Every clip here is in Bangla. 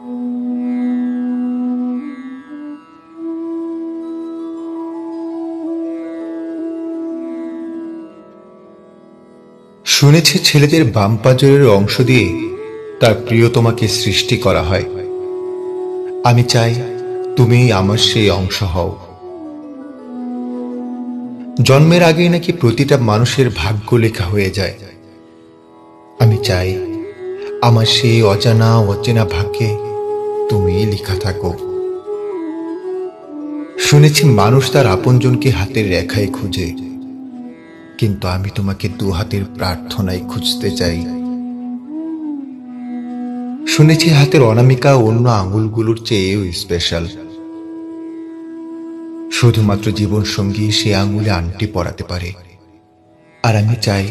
শুনেছি ছেলেদের বাম পাঁজরের অংশ দিয়ে তার প্রিয়তমাকে সৃষ্টি করা হয়। আমি চাই তুমি আমার সেই অংশ হও। জন্মের আগেই নাকি প্রতিটা মানুষের ভাগ্য লেখা হয়ে যায়। আমি চাই আমার সেই অজানা অচেনা ভাগ্যে তুমি লেখা থাকো। শুনেছি মানুষ তার আপনজনকে হাতের রেখায় খুঁজে, কিন্তু আমি তোমাকে দু হাতের প্রার্থনায় খুঁজতে চাই। শুনেছি হাতের অনামিকা অন্য আঙুলগুলোর চেয়েও স্পেশাল। শুধুমাত্র জীবন সঙ্গী সে আঙুলে আংটি পরাতে পারে, আর আমি চাই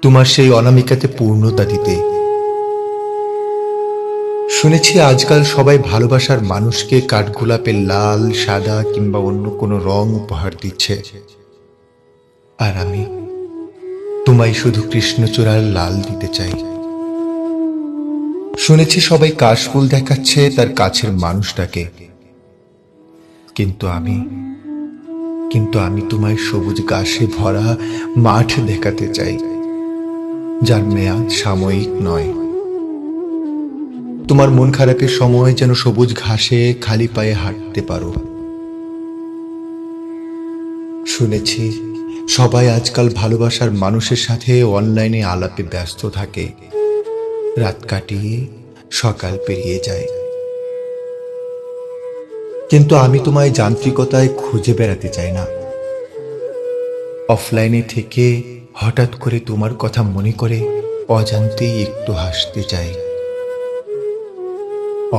তোমার সেই অনামিকাতে পূর্ণতা দিতে। শুনেছি আজকাল সবাই ভালোবাসার মানুষকে কাঠগোলাপের লাল, সাদা কিংবা অন্য কোনো রং উপহার দিচ্ছে, আর আমি তোমায় শুধু কৃষ্ণচূড়ার লাল দিতে চাই। শুনেছি সবাই কাশফুল দেখাচ্ছে তার কাছের মানুষটাকে, কিন্তু আমি তোমায় সবুজ ঘাসে ভরা মাঠ দেখাতে চাই, যার মেয়াদ সাময়িক নয়। তোমার মন খারাপের সময় যেন সবুজ ঘাসে খালি পায়ে হাঁটতে পারো। শুনেছি সবাই আজকাল ভালোবাসার মানুষের সাথে অনলাইনে আলাপে ব্যস্ত থাকে, রাত কাটিয়ে সকাল পেরিয়ে যায়। কিন্তু আমি তোমায় যান্ত্রিকতায় খুঁজে বেড়াতে চাই না। অফলাইনে থেকে হঠাৎ করে তোমার কথা মনে করে অজান্তেই একটু হাসতে চাই।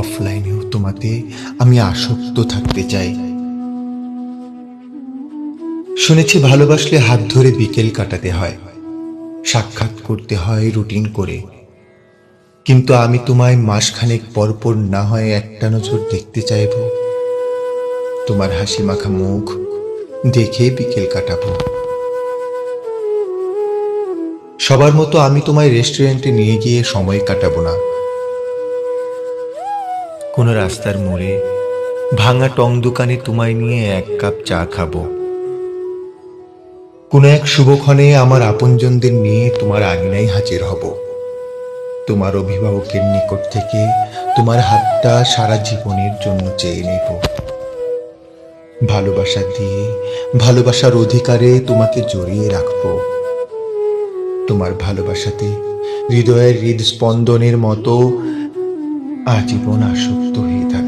অফলাইনেও তোমাতে আমি আসক্ত থাকতে চাই। শুনেছি ভালোবাসলে হাত ধরে বিকেল কাটাতে হয়, সাক্ষাৎ করতে হয় রুটিন করে, কিন্তু আমি তোমায় মাসখানেক পরপর না হয় একটা নজর দেখতে চাইব। তোমার হাসি মাখা মুখ দেখে বিকেল কাটাবো। সবার মতো আমি তোমায় রেস্টুরেন্টে নিয়ে গিয়ে সময় কাটাবো না। কোনো রাস্তার মোড়ে ভাঙা টং দোকানে তোমায় নিয়ে এক কাপ চা খাবো। কোনো এক শুভক্ষণে আমার আপনজনদের নিয়ে তোমার আঙিনায় হাজির হব। তোমার অভিভাবকের নিকট থেকে তোমার হাতটা সারা জীবনের জন্য চেয়ে নেব। ভালোবাসা দিয়ে ভালোবাসার অধিকারে তোমাকে জড়িয়ে রাখবো। তোমার ভালোবাসাতে হৃদয়ের হৃদস্পন্দনের মতো আজীবন আসক্ত হয়ে থাকবো।